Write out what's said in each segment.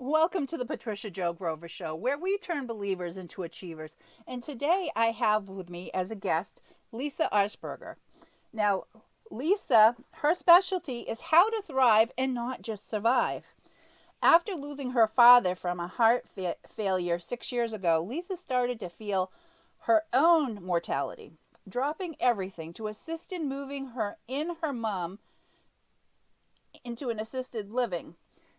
Welcome to the Patricia Joe Grover Show, where we turn believers into achievers. And today I have with me as a guest Lesa Artzberger. Now, Lesa, her specialty is how to thrive and not just survive. After losing her father from a failure 6 years ago, Lesa started to feel her own mortality, dropping everything to assist in moving her mom into an assisted living.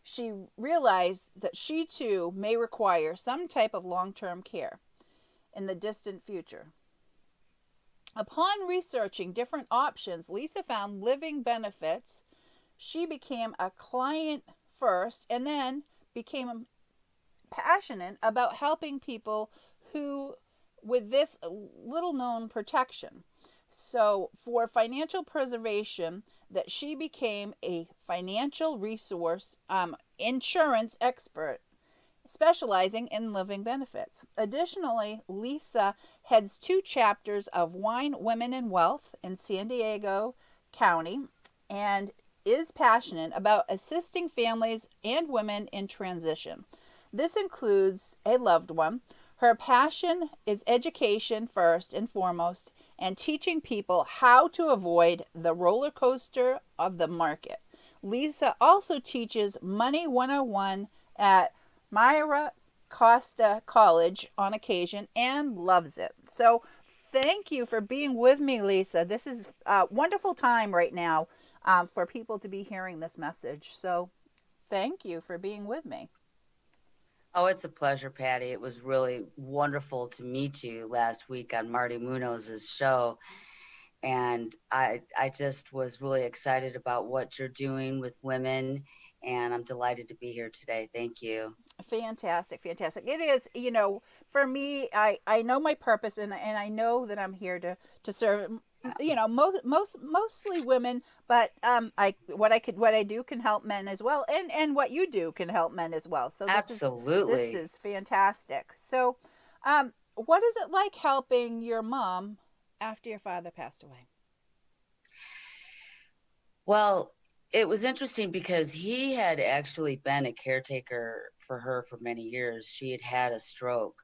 She realized that she too may require some type of long term care in the distant future. Upon researching different options, Lesa found living benefits. She became a client first and then became passionate about helping people who with this little known protection. So, for financial preservation, that she became a financial resource insurance expert specializing in living benefits. Additionally, Lesa heads two chapters of Wine, Women, and Wealth in San Diego County and is passionate about assisting families and women in transition. This includes a loved one. Her passion is education first and foremost, and teaching people how to avoid the roller coaster of the market. Lesa also teaches Money 101 at Myra Costa College on occasion and loves it. So, thank you for being with me, Lesa. This is a wonderful time right now for people to be hearing this message. So, thank you for being with me. Oh, it's a pleasure, Patty. It was really wonderful to meet you last week on Marty Munoz's show. And I just was really excited about what you're doing with women. And I'm delighted to be here today. Thank you. Fantastic, fantastic. It is, for me, I know my purpose, and I know that I'm here to serve, mostly women, but what I do can help men as well, and what you do can help men as well. So this Absolutely. is fantastic. So, what is it like helping your mom after your father passed away? Well, it was interesting because he had actually been a caretaker for her for many years. She had had a stroke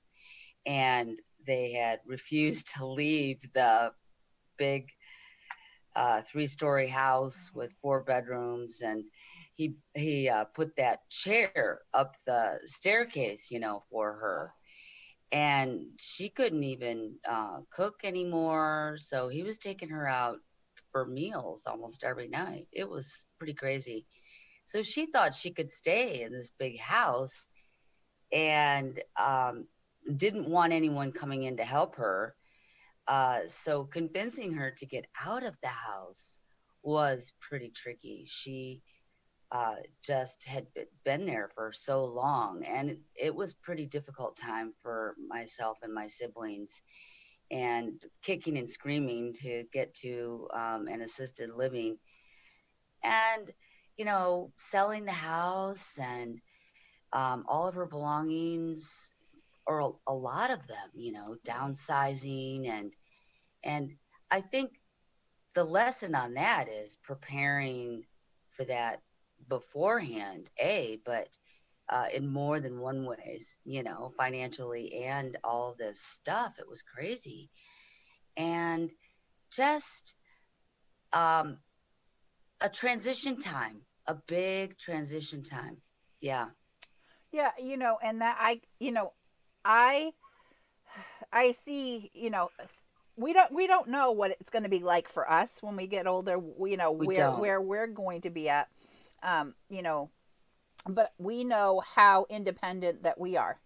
and they had refused to leave the big 3-story house with 4 bedrooms, and he put that chair up the staircase, for her, and she couldn't even cook anymore. So he was taking her out for meals almost every night. It was pretty crazy. So she thought she could stay in this big house and didn't want anyone coming in to help her. So convincing her to get out of the house was pretty tricky. She just had been there for so long, and it was pretty difficult time for myself and my siblings, and kicking and screaming to get to an assisted living, and selling the house and all of her belongings, or a lot of them, downsizing, and I think the lesson on that is preparing for that beforehand, but in more than one ways, financially and all this stuff. It was crazy. And just um, a transition time, a big transition time. Yeah. Yeah, and that I I see, we don't know what it's going to be like for us when we get older. We Where don't. we're going to be at, um, you know, but we know how independent that we are,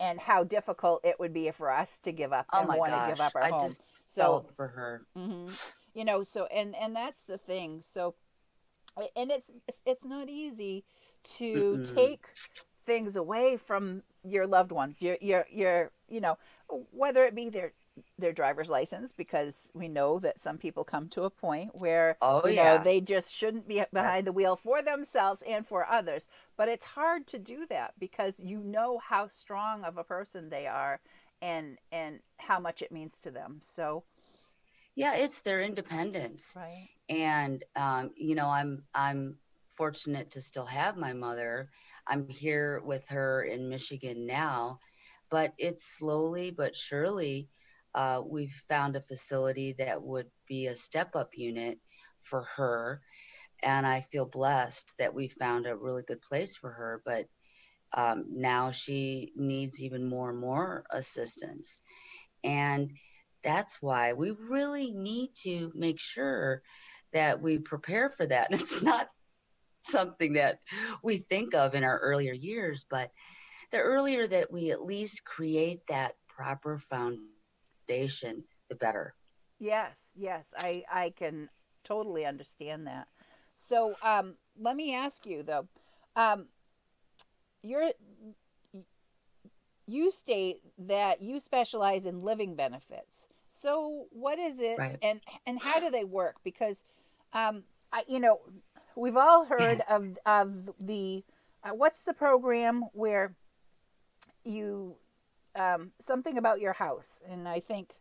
and how difficult it would be for us to give up Oh and my want to give gosh. up our I home. just So, felt for her. hmm so and that's the thing. So, and it's not easy to Mm-mm. take things away from your loved ones, your whether it be their driver's license, because we know that some people come to a point where Oh, yeah. they just shouldn't be That, behind the wheel for themselves and for others. But it's hard to do that because you know how strong of a person they are, and how much it means to them. So, yeah, it's their independence. right. And I'm fortunate to still have my mother. I'm here with her in Michigan now, but it's slowly but surely we've found a facility that would be a step up unit for her. And I feel blessed that we found a really good place for her. But now she needs even more and more assistance. And that's why we really need to make sure that we prepare for that. And it's not something that we think of in our earlier years, but the earlier that we at least create that proper foundation, the better. Yes, yes, I can totally understand that. So, let me ask you though, um, you're you state that you specialize in living benefits. So, what is it, Right. and how do they work? Because, you know, we've all heard of the what's the program where you something about your house, and I think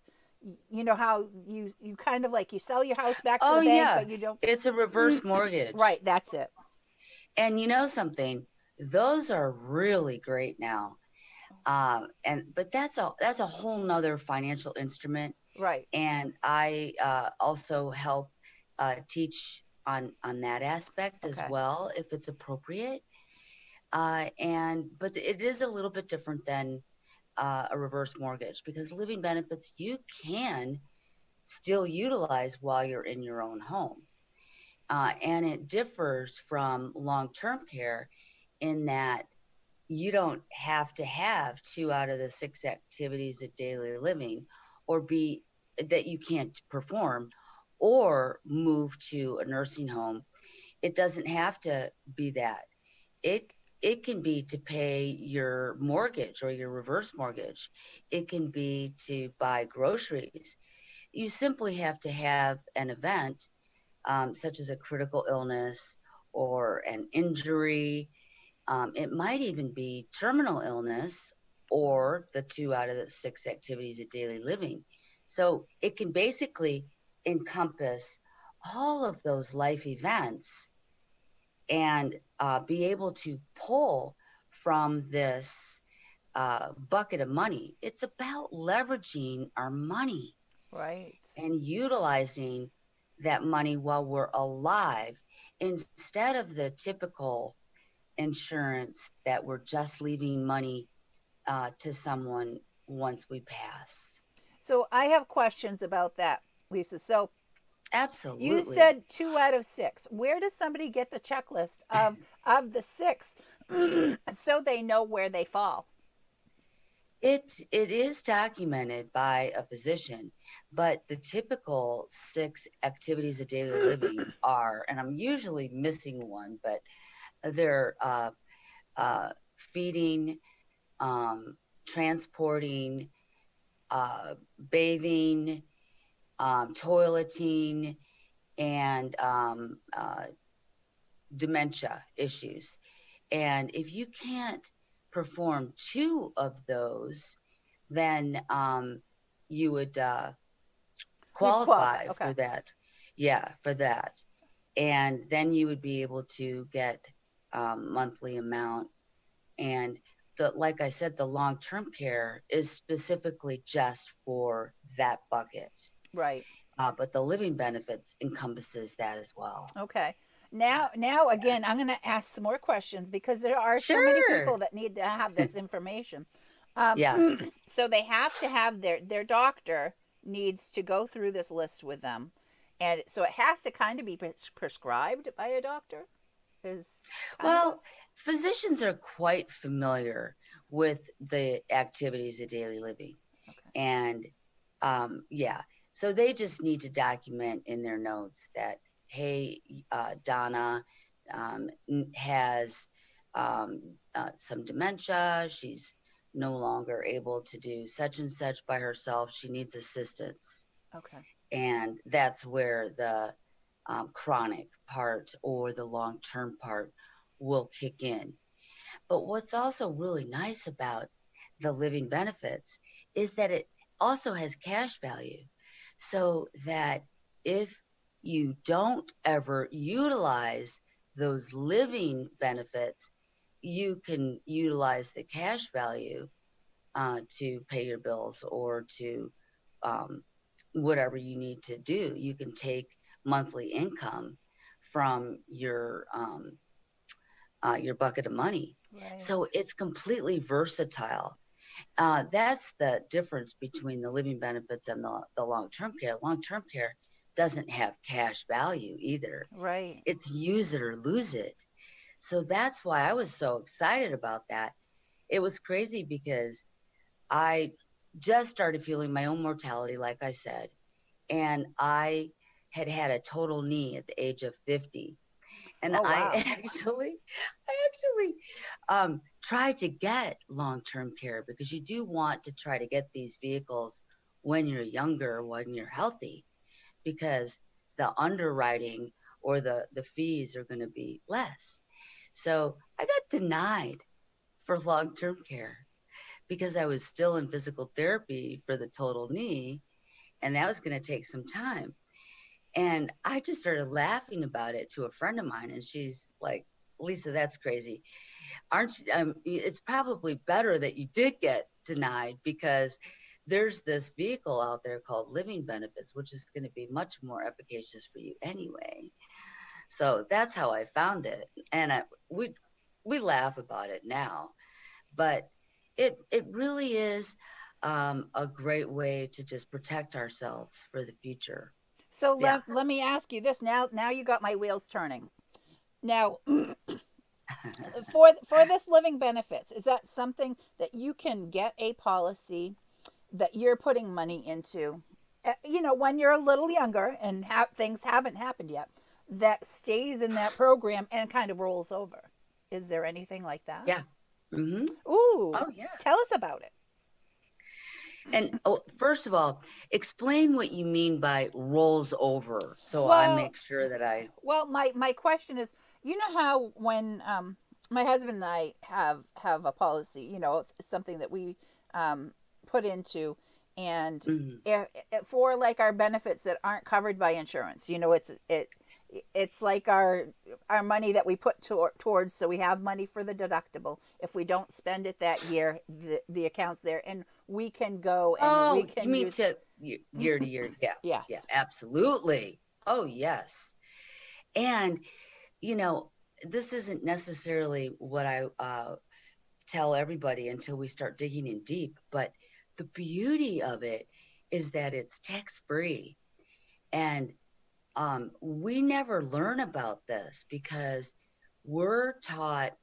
you know how you kind of like you sell your house back to Oh, the bank, yeah. but you don't. It's a reverse mortgage. Right, that's it. And you know something? Those are really great now. But that's a whole nother financial instrument. Right. And I also help teach on that aspect as Okay. well, if it's appropriate. But it is a little bit different than a reverse mortgage, because living benefits you can still utilize while you're in your own home. And it differs from long-term care in that you don't have to have 2 out of the 6 activities of daily living, or be that you can't perform, or move to a nursing home. It doesn't have to be that. It it can be to pay your mortgage or your reverse mortgage. It can be to buy groceries. You simply have to have an event, such as a critical illness or an injury. It might even be terminal illness, or the 2 out of the 6 activities of daily living. So it can basically encompass all of those life events, and be able to pull from this bucket of money. It's about leveraging our money Right. and utilizing that money while we're alive, instead of the typical insurance that we're just leaving money to someone once we pass. So I have questions about that, Lisa. So you Absolutely. said 2 out of 6. Where does somebody get the checklist of the 6 so they know where they fall? It is documented by a physician, but the typical 6 activities of daily living are, and I'm usually missing one, but they're feeding, transporting, bathing, toileting, and dementia issues. And if you can't perform 2 of those, then you would You'd qualify. qualify Okay. for that. Yeah, for that. And then you would be able to get monthly amount. And like I said, the long-term care is specifically just for that bucket. Right. But the living benefits encompasses that as well. Okay. Now again, I'm going to ask some more questions because there are so many Sure. people that need to have this information. Um, Yeah. so they have to have their doctor needs to go through this list with them, and so it has to kind of be prescribed by a doctor. Is kind of Well, physicians are quite familiar with the activities of daily living. okay. And yeah, so they just need to document in their notes that, hey, Donna has some dementia. She's no longer able to do such and such by herself. She needs assistance. Okay. And that's where the chronic part or the long term part will kick in. But what's also really nice about the living benefits is that it also has cash value, so that if you don't ever utilize those living benefits, you can utilize the cash value to pay your bills or to um, whatever you need to do. You can take monthly income from your bucket of money. Right. So it's completely versatile. That's the difference between the living benefits and the long-term care. Long-term care doesn't have cash value either. Right. It's use it or lose it. So that's why I was so excited about that. It was crazy because I just started feeling my own mortality, like I said, and I had a total knee at the age of 50. And Oh, I wow. actually tried to get long-term care because you do want to try to get these vehicles when you're younger, when you're healthy, because the underwriting or the fees are going to be less. So I got denied for long-term care because I was still in physical therapy for the total knee, and that was going to take some time. And I just started laughing about it to a friend of mine, and she's like, Lisa, that's crazy. Aren't you? It's probably better that you did get denied because there's this vehicle out there called living benefits, which is going to be much more efficacious for you anyway. So that's how I found it. And we laugh about it now, but it really is a great way to just protect ourselves for the future. So Yeah. let me ask you this. Now you got my wheels turning. Now, for this living benefits, is that something that you can get a policy that you're putting money into, when you're a little younger and things haven't happened yet, that stays in that program and kind of rolls over? Is there anything like that? Yeah. Hmm. Ooh, Oh, yeah. tell us about it. And first of all, explain what you mean by rolls over so I Well, make sure that I. my question is, you know how when my husband and I have a policy, something that we put into, and Mhm. for like our benefits that aren't covered by insurance, it's like our money that we put towards, so we have money for the deductible. If we don't spend it that year, the account's there, and we can go and we Oh, you can mean use. to year to year? Yeah. Yeah, Yes. absolutely. Oh, yes. And, you know, this isn't necessarily what I tell everybody until we start digging in deep, but the beauty of it is that it's tax free. And we never learn about this because we're taught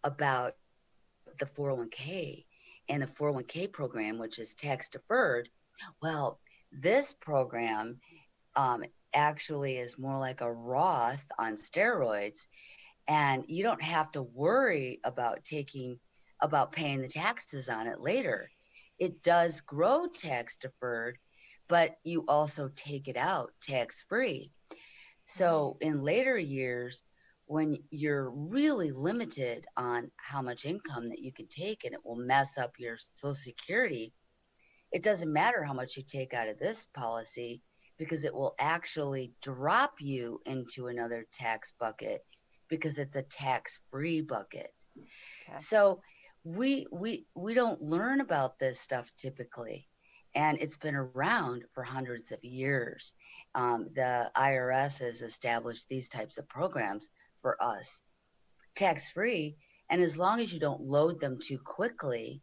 about the 401k and the 401k program, which is tax deferred. Well, this program um, actually is more like a Roth on steroids, and you don't have to worry about paying the taxes on it later. It does grow tax deferred, but you also take it out tax free. Right. So in later years, when you're really limited on how much income that you can take and it will mess up your Social Security, it doesn't matter how much you take out of this policy because it will actually drop you into another tax bucket because it's a tax-free bucket. Okay. So we don't learn about this stuff typically, and it's been around for hundreds of years. The IRS has established these types of programs for us, tax-free, and as long as you don't load them too quickly,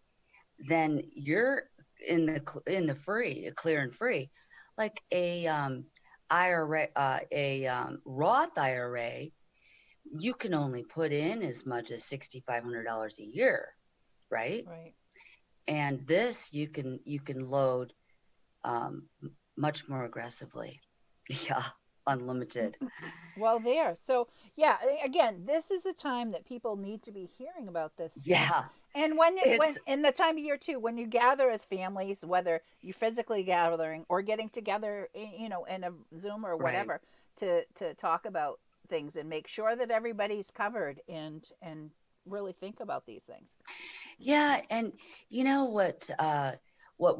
then you're in the free, clear and free, like a IRA, a Roth IRA. You can only put in as much as $6,500 a year, right? Right. And this you can load um, much more aggressively. Yeah, unlimited. Well, there. So, yeah, again, this is the time that people need to be hearing about this stuff. Yeah, And when it's in the time of year too, when you gather as families, whether you're physically gathering or getting together, in a Zoom or right. whatever, to talk about things and make sure that everybody's covered, and really think about these things. Yeah, and you know what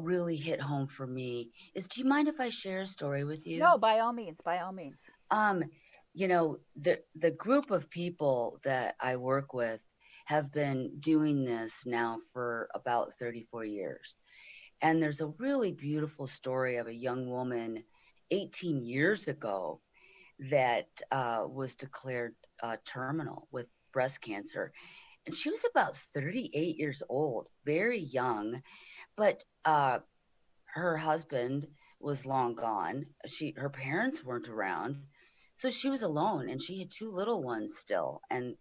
really hit home for me is, do you mind if I share a story with you? No, by all means, by all means. Um, the group of people that I work with have been doing this now for about 34 years. And there's a really beautiful story of a young woman 18 years ago that was declared terminal with breast cancer. And she was about 38 years old, very young, but her husband was long gone. Her parents weren't around. So she was alone and she had two little ones still, and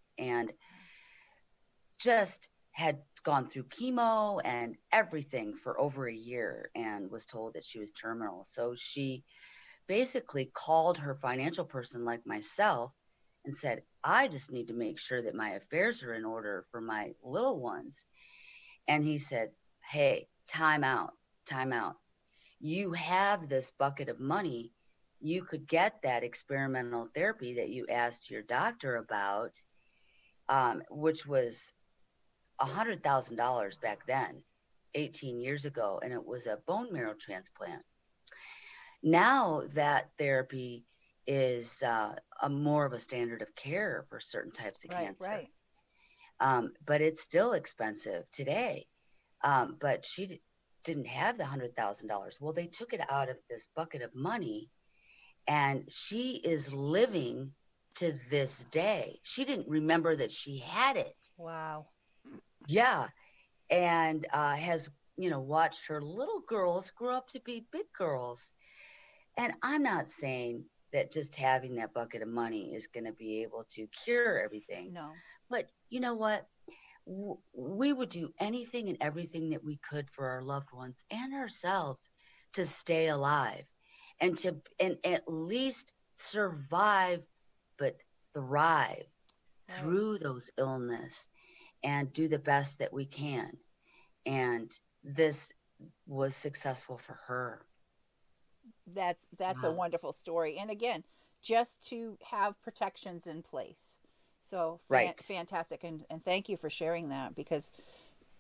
just had gone through chemo and everything for over a year and was told that she was terminal. So she basically called her financial person like myself and said, I just need to make sure that my affairs are in order for my little ones. And he said, hey, time out, time out. You have this bucket of money. You could get that experimental therapy that you asked your doctor about, which was $100,000 back then, 18 years ago, and it was a bone marrow transplant. Now that therapy is a more of a standard of care for certain types of Right, cancer, right. but it's still expensive today. But she didn't have the $100,000. Well, they took it out of this bucket of money, and she is living to this day. She didn't remember that she had it. Wow. Yeah, and has watched her little girls grow up to be big girls. And I'm not saying that just having that bucket of money is going to be able to cure everything, No. but you know what? We would do anything and everything that we could for our loved ones and ourselves to stay alive and at least survive, but thrive Right. through those illness and do the best that we can. And this was successful for her. That's a Wow. wonderful story. And again, just to have protections in place. So Right. fantastic, and thank you for sharing that because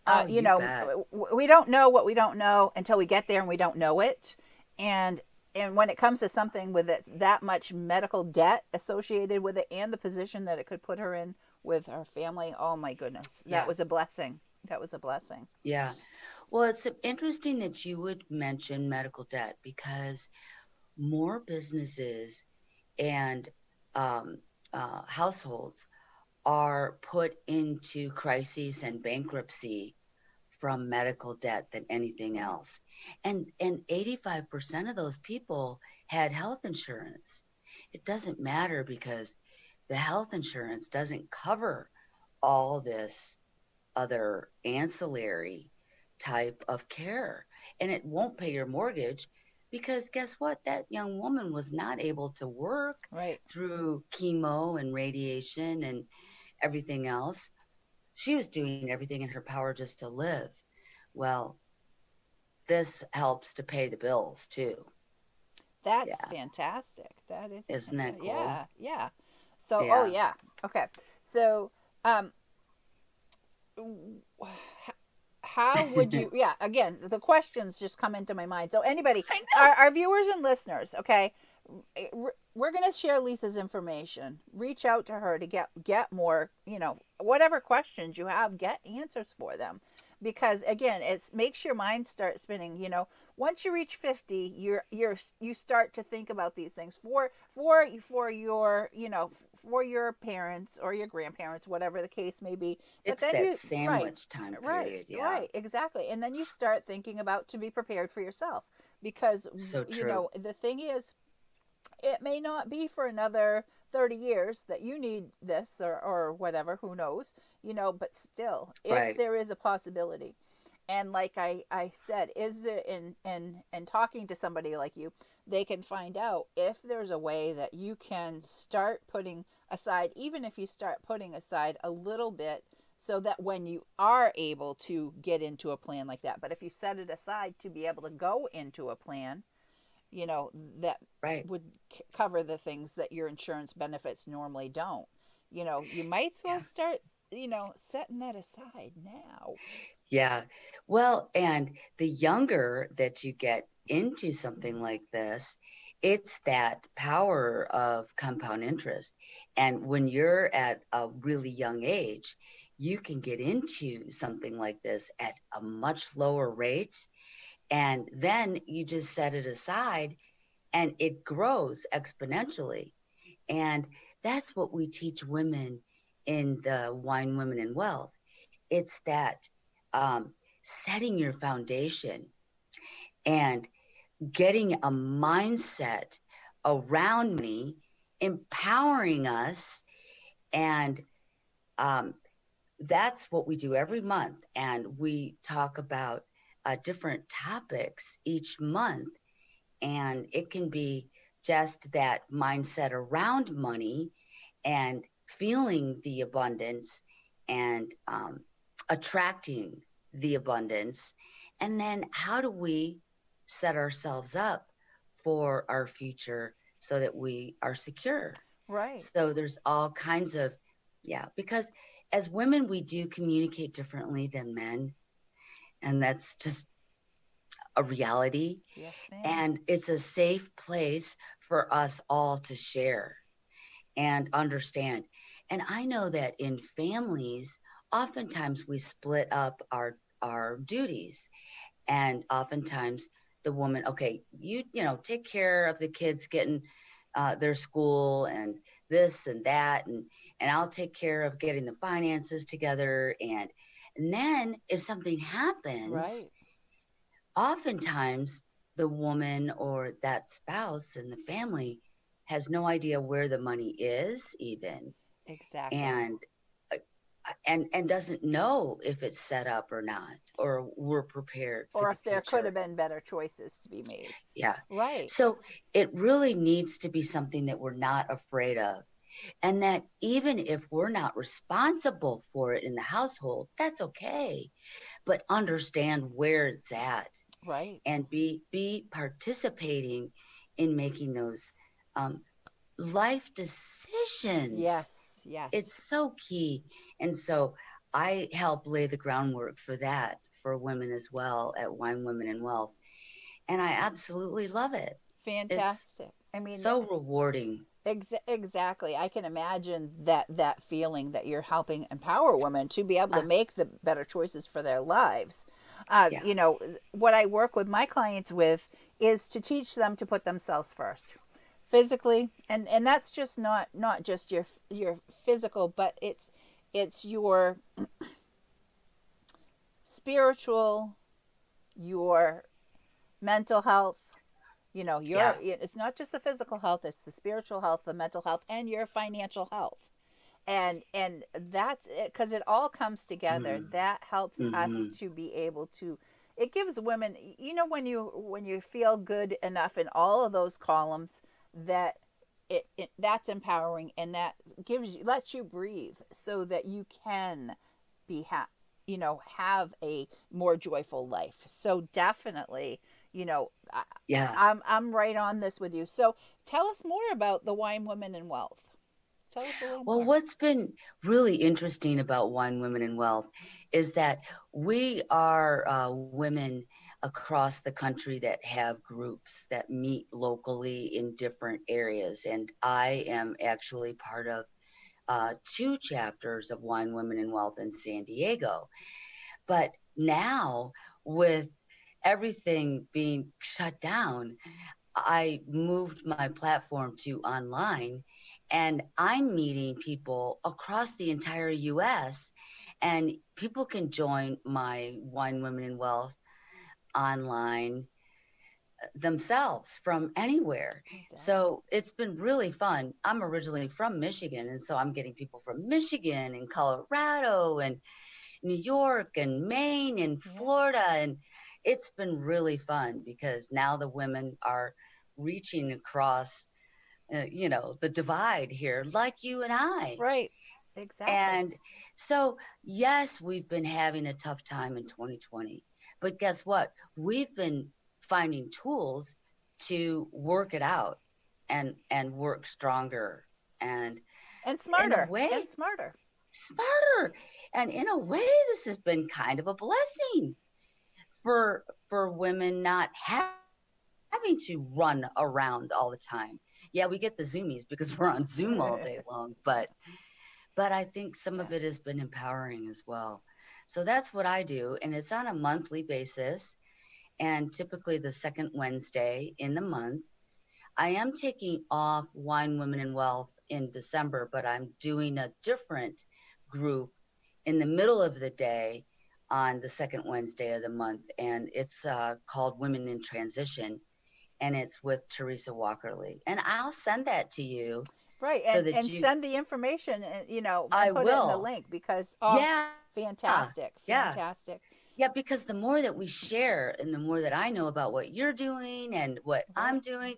Oh, you bet. we don't know what we don't know until we get there and we don't know it. And when it comes to something with that much medical debt associated with it and the position that it could put her in with her family, oh my goodness, that Yeah. was a blessing. That was a blessing. Yeah. Well, it's interesting that you would mention medical debt because more businesses and um, households are put into crises and bankruptcy from medical debt than anything Right. else. And 85% of those people had health insurance. It doesn't matter because the health insurance doesn't cover all this other ancillary type of care. And it won't pay your mortgage because guess what? That young woman was not able to work Right. through chemo and radiation and everything else. She was doing everything in her power just to live. Well, this helps to pay the bills too. That's Yeah. fantastic. That is Isn't that fantastic. cool? Yeah, yeah. So, oh Yeah. yeah. Okay. So, um, how would you? Yeah. Again, the questions just come into my mind. So, anybody, I know. our viewers and listeners, okay, we're gonna share Lisa's information. Reach out to her to get more. Whatever questions you have, get answers for them. Because again, it makes your mind start spinning. Once you reach 50, you start to think about these things for your for your parents or your grandparents, whatever the case may be. But It's then that you right, sandwich time right, period. Yeah. right, exactly, and then you start thinking about to be prepared for yourself because So true. the thing is it may not be for another 30 years that you need this or whatever, who knows, but still, if Right. there is a possibility. And like I said, is it in talking to somebody like you, they can find out if there's a way that you can start putting aside, even if you start putting aside a little bit, so that when you are able to get into a plan like that, but if you set it aside to be able to go into a plan, that Right. would cover the things that your insurance benefits normally don't. You might as well Yeah. start, setting that aside now. Yeah. Well, and the younger that you get into something like this, it's that power of compound interest. And when you're at a really young age, you can get into something like this at a much lower rate. And then you just set it aside and it grows exponentially. And that's what we teach women in the Wine Women and Wealth. It's that setting your foundation and getting a mindset around money, empowering us. And um, that's what we do every month. And we talk about different topics each month. And it can be just that mindset around money and feeling the abundance and attracting the abundance. And then how do we set ourselves up for our future so that we are secure? Right. So there's all kinds of, yeah, because as women, we do communicate differently than men. And that's just a reality. Yes, ma'am. And it's a safe place for us all to share and understand. And I know that in families, oftentimes we split up our duties. And oftentimes the woman, okay, you know, take care of the kids getting their school and this and that, and I'll take care of getting the finances together. And then if something happens, Right. oftentimes the woman or that spouse in the family has no idea where the money is even, Exactly. and uh, and doesn't know if it's set up or not, or we're prepared for Or the if there could future. have been better choices to be made. Yeah. Right. So it really needs to be something that we're not afraid of. And that even if we're not responsible for it in the household, that's okay. But understand where it's at Right. and be participating in making those um, life decisions. Yes. Yes. It's so key. And so I help lay the groundwork for that for women as well at Wine Women and Wealth. And I absolutely love it. It's Fantastic. I mean, so rewarding. exactly. I can imagine that feeling that you're helping empower women to be able to Uh, make the better choices for their lives. yeah. You know, what I work with my clients with is to teach them to put themselves first, physically, and that's just not just your physical, but it's your spiritual, your mental health. You know, Yeah. it's not just the physical health, it's the spiritual health, the mental health, and your financial health. And that's it, because it all comes together. Mm, That helps us hmm. to be able to, it gives women, you know, when you feel good enough in all of those columns, that that's empowering, and that lets you breathe so that you can be you know, have a more joyful life. So definitely, you know, Yeah. I'm right on this with you. So tell us more about the Wine Women and Wealth. Tell us a little Well, more. what's been really interesting about Wine Women in Wealth is that we are women across the country that have groups that meet locally in different areas. And I am actually part of two chapters of Wine Women in Wealth in San Diego. But now, with everything being shut down, I moved my platform to online, and I'm meeting people across the entire US, and people can join my Wine Women in Wealth online themselves from anywhere. Fantastic. So it's been really fun. I'm originally from Michigan, and so I'm getting people from Michigan and Colorado and New York and Maine and Yeah. Florida. And it's been really fun because now the women are reaching across, the divide here, like you and I. Right. Exactly. And so, yes, we've been having a tough time in 2020, but guess what? We've been finding tools to work it out and work stronger and And in a smarter. way And smarter. smarter. And in a way, this has been kind of a blessing for women not having having to run around all the time. Yeah, we get the zoomies because we're on Zoom all day long, but I think some Yeah. of it has been empowering as well. So that's what I do, and it's on a monthly basis, and typically the second Wednesday in the month. I am taking off Wine, Women, and Wealth in December, but I'm doing a different group in the middle of the day on the second Wednesday of the month, and it's called Women in Transition, and it's with Teresa Walkerly. And I'll send that to you Right, so that and you, send the information, and and I put it in the will. link, because Yeah, fantastic, yeah. fantastic. Yeah, because the more that we share and the more that I know about what you're doing and what I'm Right. doing,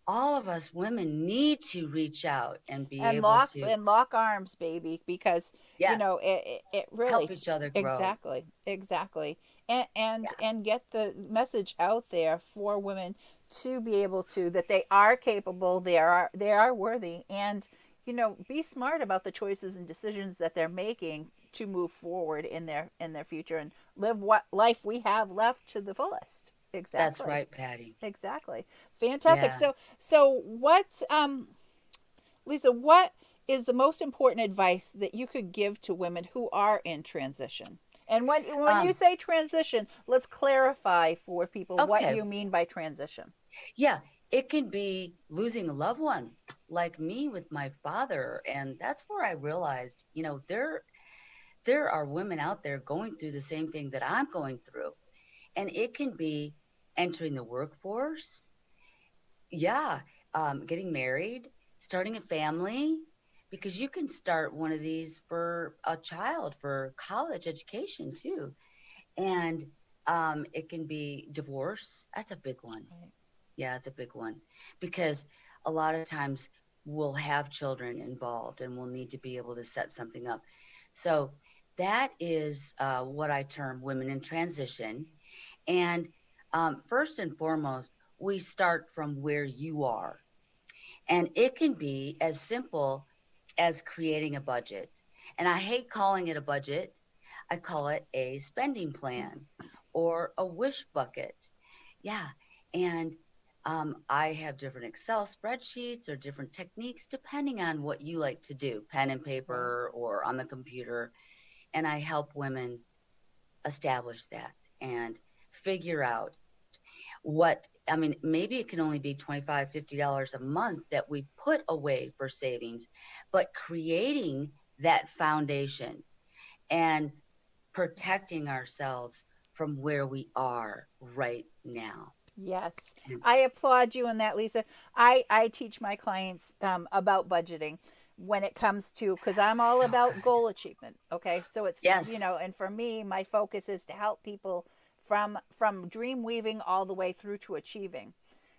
all of us women need to reach out and be And able to, lock arms, baby, because yeah, it really help each other grow. exactly, exactly. Yeah, And get the message out there for women to be able to, that they are capable, they are worthy, and be smart about the choices and decisions that they're making to move forward in their future, and live what life we have left to the fullest. that's Exactly. right, Patty. Exactly. Fantastic. Yeah. So what, Lisa, what is the most important advice that you could give to women who are in transition? And when you Um, say transition, let's clarify for people what okay. you mean by transition. Yeah, it can be losing a loved one, like me with my father. And that's where I realized, there are women out there going through the same thing that I'm going through. And it can be entering the workforce. Yeah, getting married, starting a family, because you can start one of these for a child for college education too. And it can be divorce. That's a big one. Right. Yeah, it's a big one because a lot of times we'll have children involved and we'll need to be able to set something up. So that is what I term women in transition. And first and foremost, we start from where you are. And it can be as simple as creating a budget. And I hate calling it a budget, I call it a spending plan or a wish bucket. Yeah. And I have different Excel spreadsheets or different techniques depending on what you like to do, pen and Right. paper or on the computer. And I help women establish that and figure out what, I mean, maybe it can only be $25, $50 a month that we put away for savings, but creating that foundation and protecting ourselves from where we are right now. Yes, And I applaud you in that, Lisa. I teach my clients about budgeting when it comes to, because I'm all so about good. goal achievement. Okay, so it's Yes. and for me, my focus is to help people from dream weaving all the way through to achieving.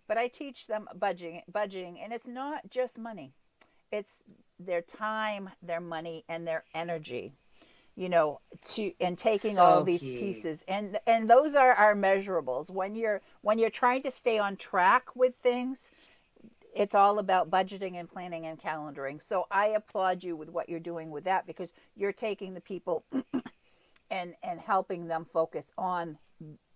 But I teach them budgeting, and it's not just money. It's their time, their money, and their energy, to and taking all So these key. pieces, and those are our measurables when you're trying to stay on track with things. It's all about budgeting and planning and calendaring. So I applaud you with what you're doing with that, because you're taking the people and helping them focus on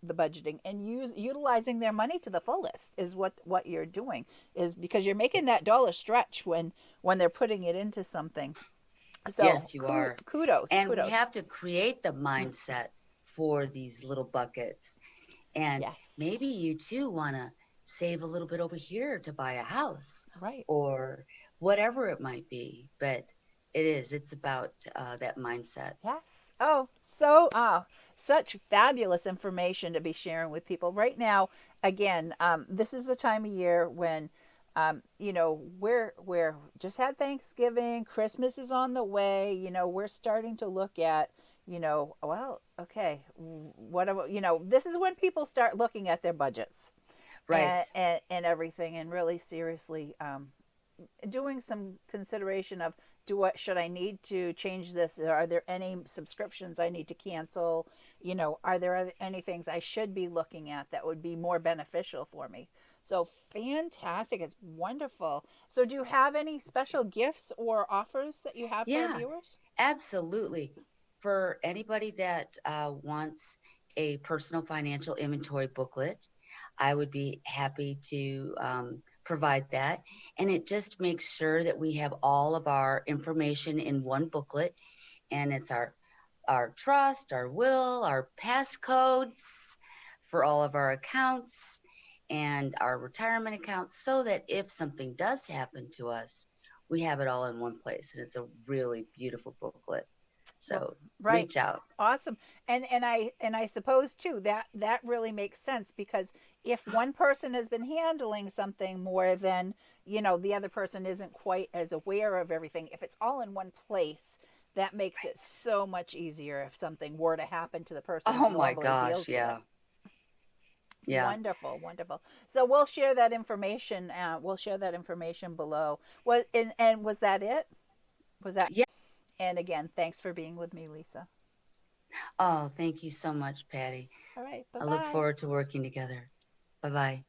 the budgeting and utilizing their money to the fullest, is what you're doing, is because you're making that dollar stretch when they're putting it into something. So Yes, you are. kudos, And we kudos. have to create the mindset for these little buckets. And Yes. maybe you too want to save a little bit over here to buy a house Right. or whatever it might be. But it's about that mindset. Yes. Oh, so such fabulous information to be sharing with people right now. Again, this is the time of year when, we're just had Thanksgiving, Christmas is on the way. We're starting to look at, well, okay, what about, this is when people start looking at their budgets Right. and everything, and really seriously doing some consideration of, should I need to change this? Are there any subscriptions I need to cancel? Are there any things I should be looking at that would be more beneficial for me? So fantastic. It's wonderful. So do you have any special gifts or offers that you have for our Yeah, viewers? absolutely. For anybody that wants a personal financial inventory booklet, I would be happy to provide that. And it just makes sure that we have all of our information in one booklet, and it's our trust, our will, our passcodes for all of our accounts and our retirement accounts, so that if something does happen to us, we have it all in one place. And it's a really beautiful booklet. Well, So right. reach out. Awesome. And I suppose too that really makes sense, because if one person has been handling something more than, the other person isn't quite as aware of everything, if it's all in one place, that makes it so much easier if something were to happen to the person Oh that my normally gosh, deals with it. yeah. Yeah. Wonderful, wonderful. So we'll share that information. We'll share that information below. And was that it? Was that? Yeah. And again, thanks for being with me, Lesa. Oh, thank you so much, Patty. All right. Bye I look bye. forward to working together. Bye bye.